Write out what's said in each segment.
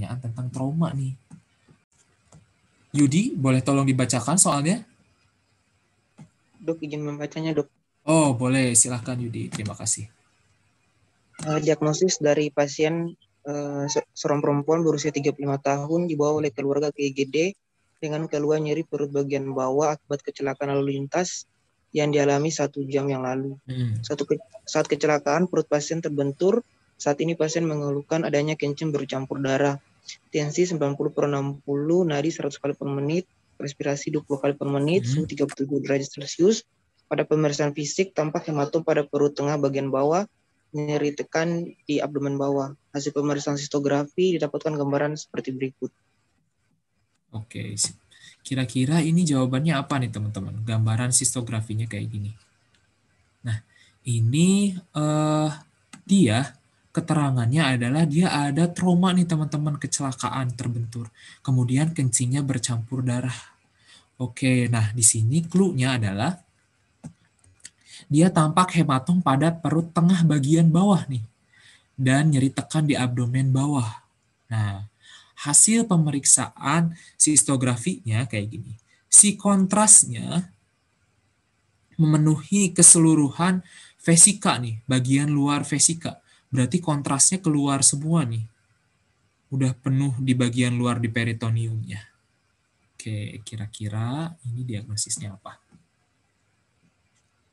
pertanyaan tentang trauma nih. Yudi, boleh tolong dibacakan soalnya? Dok, izin membacanya, Dok. Oh, boleh. Silahkan Yudi. Terima kasih. Diagnosis dari pasien seorang perempuan berusia 35 tahun dibawa oleh keluarga ke IGD dengan keluhan nyeri perut bagian bawah akibat kecelakaan lalu lintas yang dialami 1 jam yang lalu. Saat kecelakaan, perut pasien terbentur. Saat ini pasien mengeluhkan adanya kencing bercampur darah. Tensi 90/60, nadi 100 kali per menit, respirasi 20 kali per menit, suhu 37 derajat Celcius. Pada pemeriksaan fisik, tampak hematom pada perut tengah bagian bawah, nyeri tekan di abdomen bawah. Hasil pemeriksaan sistografi didapatkan gambaran seperti berikut. Oke, kira-kira ini jawabannya apa nih teman-teman? Gambaran sistografinya kayak gini. Nah, ini dia keterangannya adalah dia ada trauma nih teman-teman, kecelakaan terbentur. Kemudian kencingnya bercampur darah. Oke, nah di sini clue-nya adalah dia tampak hematom pada perut tengah bagian bawah nih. Dan nyeri tekan di abdomen bawah. Nah, hasil pemeriksaan sistografinya kayak gini. Si kontrasnya memenuhi keseluruhan vesika nih, bagian luar vesika. Berarti kontrasnya keluar semua nih. Udah penuh di bagian luar di peritoneumnya. Oke, kira-kira ini diagnosisnya apa?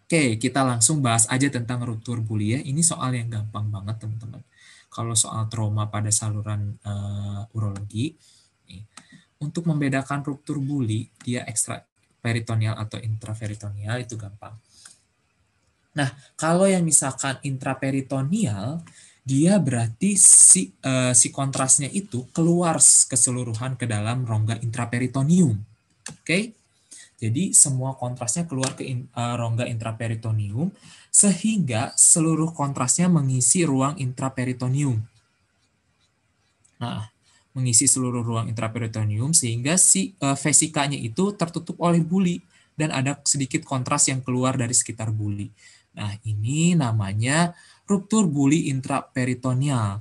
Oke, kita langsung bahas aja tentang ruptur buli ya. Ini soal yang gampang banget teman-teman. Kalau soal trauma pada saluran urologi, nih, untuk membedakan ruptur buli, dia ekstraperitoneal atau intraperitoneal itu gampang. Nah, kalau yang misalkan intraperitoneal, dia berarti si kontrasnya itu keluar keseluruhan ke dalam rongga intraperitoneum. Oke? Jadi semua kontrasnya keluar ke rongga intraperitoneum sehingga seluruh kontrasnya mengisi ruang intraperitoneum. Nah, mengisi seluruh ruang intraperitoneum sehingga si vesikanya itu tertutup oleh buli dan ada sedikit kontras yang keluar dari sekitar buli. Nah, ini namanya ruptur buli intraperitoneal.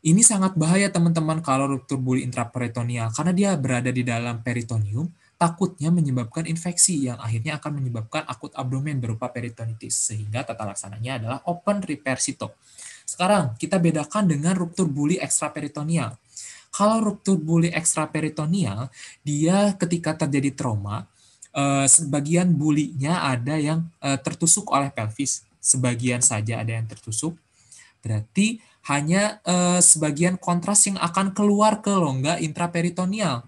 Ini sangat bahaya teman-teman kalau ruptur buli intraperitoneal karena dia berada di dalam peritoneum, takutnya menyebabkan infeksi yang akhirnya akan menyebabkan akut abdomen berupa peritonitis sehingga tata laksananya adalah open repair sito. Sekarang kita bedakan dengan ruptur buli ekstraperitoneal. Kalau ruptur buli ekstraperitoneal, dia ketika terjadi trauma, sebagian bulinya ada yang tertusuk oleh pelvis, sebagian saja ada yang tertusuk. Berarti hanya sebagian kontras yang akan keluar ke rongga intraperitoneal.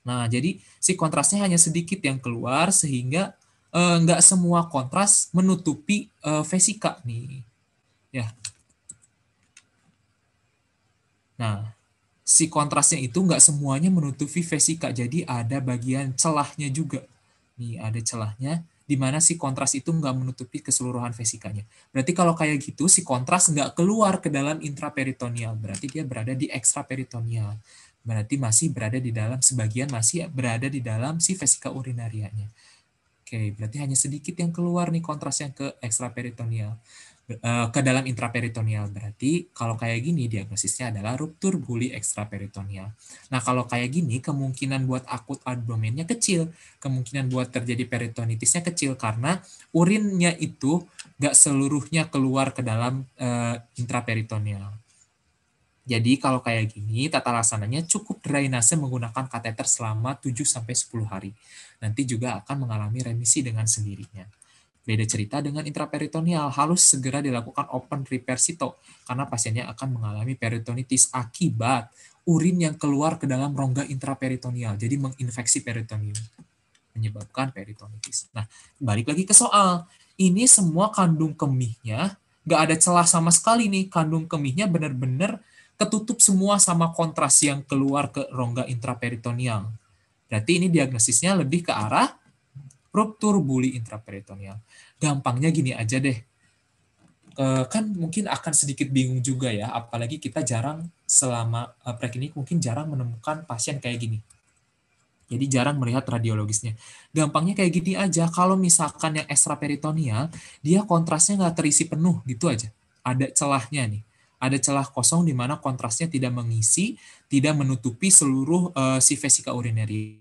Nah, jadi si kontrasnya hanya sedikit yang keluar sehingga nggak semua kontras menutupi vesika nih. Ya. Nah, si kontrasnya itu nggak semuanya menutupi vesika, jadi ada bagian celahnya juga. Nih, ada celahnya di mana si kontras itu nggak menutupi keseluruhan vesikanya. Berarti kalau kayak gitu, si kontras nggak keluar ke dalam intraperitoneal. Berarti dia berada di ekstraperitoneal. Berarti masih berada di dalam, sebagian masih berada di dalam si vesika urinarianya. Oke, berarti hanya sedikit yang keluar nih kontras yang ke ekstraperitoneal. Ke dalam intraperitoneal. Berarti kalau kayak gini diagnosisnya adalah ruptur buli ekstraperitoneal. Nah, kalau kayak gini kemungkinan buat akut abdomennya kecil, kemungkinan buat terjadi peritonitisnya kecil karena urinnya itu nggak seluruhnya keluar ke dalam intraperitoneal. Jadi kalau kayak gini tata laksananya cukup drainase menggunakan kateter selama 7-10 hari. Nanti juga akan mengalami remisi dengan sendirinya. Beda cerita dengan intraperitoneal, harus segera dilakukan open repair sito karena pasiennya akan mengalami peritonitis akibat urin yang keluar ke dalam rongga intraperitoneal, jadi menginfeksi peritoneum, menyebabkan peritonitis. Nah, balik lagi ke soal, ini semua kandung kemihnya nggak ada celah sama sekali nih, kandung kemihnya benar-benar ketutup semua sama kontras yang keluar ke rongga intraperitoneal. Berarti ini diagnosisnya lebih ke arah ruptur buli intraperitoneal. Gampangnya gini aja deh. Kan mungkin akan sedikit bingung juga ya, apalagi kita jarang selama preklinik mungkin jarang menemukan pasien kayak gini. Jadi jarang melihat radiologisnya. Gampangnya kayak gini aja, kalau misalkan yang ekstraperitoneal, dia kontrasnya nggak terisi penuh gitu aja. Ada celahnya nih. Ada celah kosong di mana kontrasnya tidak mengisi, tidak menutupi seluruh si vesika urinary.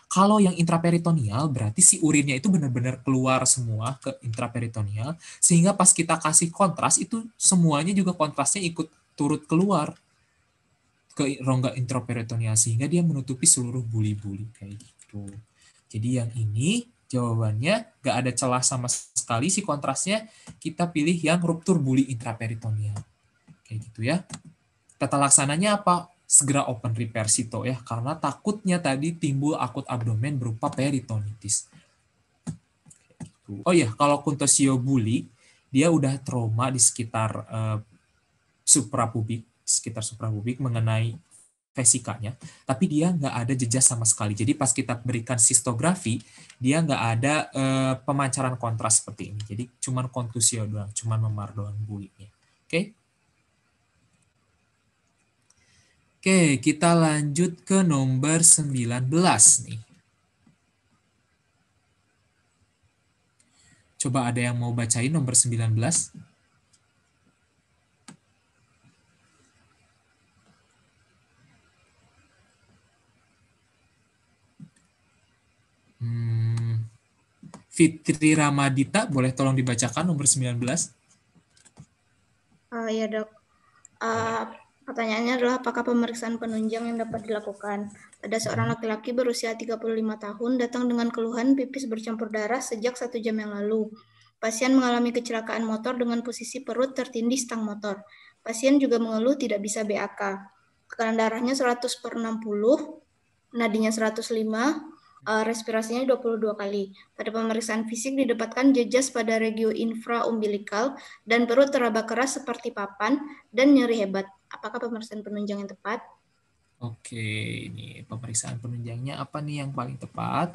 Kalau yang intraperitoneal berarti si urinnya itu benar-benar keluar semua ke intraperitoneal, sehingga pas kita kasih kontras itu semuanya juga kontrasnya ikut turut keluar ke rongga intraperitoneal, sehingga dia menutupi seluruh buli-buli kayak gitu. Jadi yang ini jawabannya nggak ada celah sama sekali si kontrasnya, kita pilih yang ruptur buli intraperitoneal. Kayak gitu ya. Tata laksananya apa? Segera open repair sito ya, karena takutnya tadi timbul akut abdomen berupa peritonitis. Oh ya, kalau Kuntosio buli, dia udah trauma di sekitar suprapubik, mengenai vesikanya, tapi dia nggak ada jejas sama sekali. Jadi pas kita berikan sistografi, dia nggak ada pemancaran kontras seperti ini. Jadi cuman kontusio doang, cuman memar doang bulinya. Oke? Oke, kita lanjut ke nomor 19 nih. Coba ada yang mau bacain nomor 19? Fitri Ramadita, boleh tolong dibacakan nomor 19? Ya dok. Pertanyaannya adalah apakah pemeriksaan penunjang yang dapat dilakukan? Ada seorang laki-laki berusia 35 tahun datang dengan keluhan pipis bercampur darah sejak 1 jam yang lalu. Pasien mengalami kecelakaan motor dengan posisi perut tertindih stang motor. Pasien juga mengeluh tidak bisa BAK. Tekanan darahnya 100/60, nadinya 105, respirasinya 22 kali. Pada pemeriksaan fisik didapatkan jejas pada regio infraumbilikal dan perut teraba keras seperti papan dan nyeri hebat. Apakah pemeriksaan penunjang yang tepat? Oke, ini pemeriksaan penunjangnya apa nih yang paling tepat?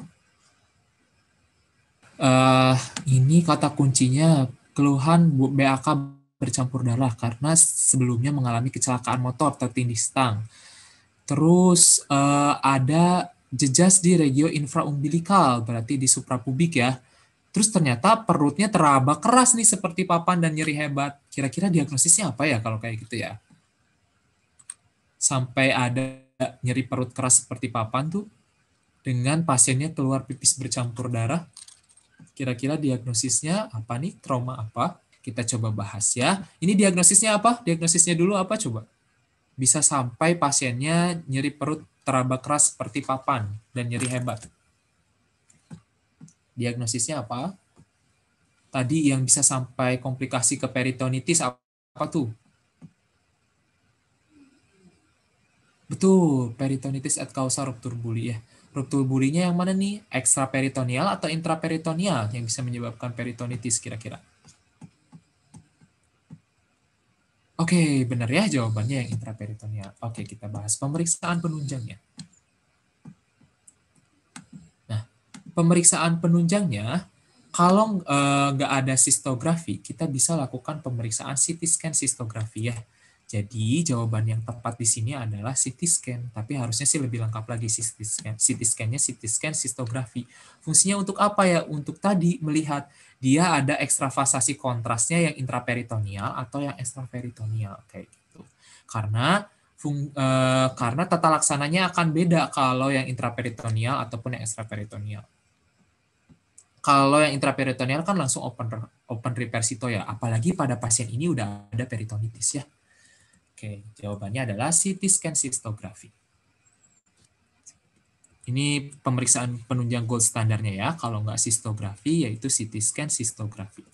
Ini kata kuncinya keluhan BAK bercampur darah karena sebelumnya mengalami kecelakaan motor tertindih stang. Terus ada jejas di regio infraumbilikal, berarti di suprapubik ya. Terus ternyata perutnya teraba keras nih seperti papan dan nyeri hebat. Kira-kira diagnosisnya apa ya kalau kayak gitu ya? Sampai ada nyeri perut keras seperti papan tuh dengan pasiennya keluar pipis bercampur darah. Kira-kira diagnosisnya apa nih? Trauma apa? Kita coba bahas ya. Ini diagnosisnya apa? Diagnosisnya dulu apa coba? Bisa sampai pasiennya nyeri perut teraba keras seperti papan dan nyeri hebat. Diagnosisnya apa? Tadi yang bisa sampai komplikasi ke peritonitis apa tuh? Betul, peritonitis et causa ruptur buli ya. Ruptur bulinya yang mana nih? Ekstraperitoneal atau intraperitoneal yang bisa menyebabkan peritonitis kira-kira? Oke, benar ya jawabannya yang intraperitoneal. Oke, kita bahas pemeriksaan penunjangnya. Nah, pemeriksaan penunjangnya, kalau nggak ada sistografi, kita bisa lakukan pemeriksaan CT scan sistografi ya. Jadi jawaban yang tepat di sini adalah CT scan, tapi harusnya sih lebih lengkap lagi CT scan. CT scan-nya CT scan sistografi. Fungsinya untuk apa ya? Untuk tadi melihat dia ada ekstravasasi kontrasnya yang intraperitoneal atau yang ekstraperitoneal kayak gitu. Karena tata laksananya akan beda kalau yang intraperitoneal ataupun yang ekstraperitoneal. Kalau yang intraperitoneal kan langsung open repair sito ya, apalagi pada pasien ini udah ada peritonitis ya. Oke, jawabannya adalah CT scan sistografi. Ini pemeriksaan penunjang gold standarnya ya, kalau nggak sistografi yaitu CT scan sistografi.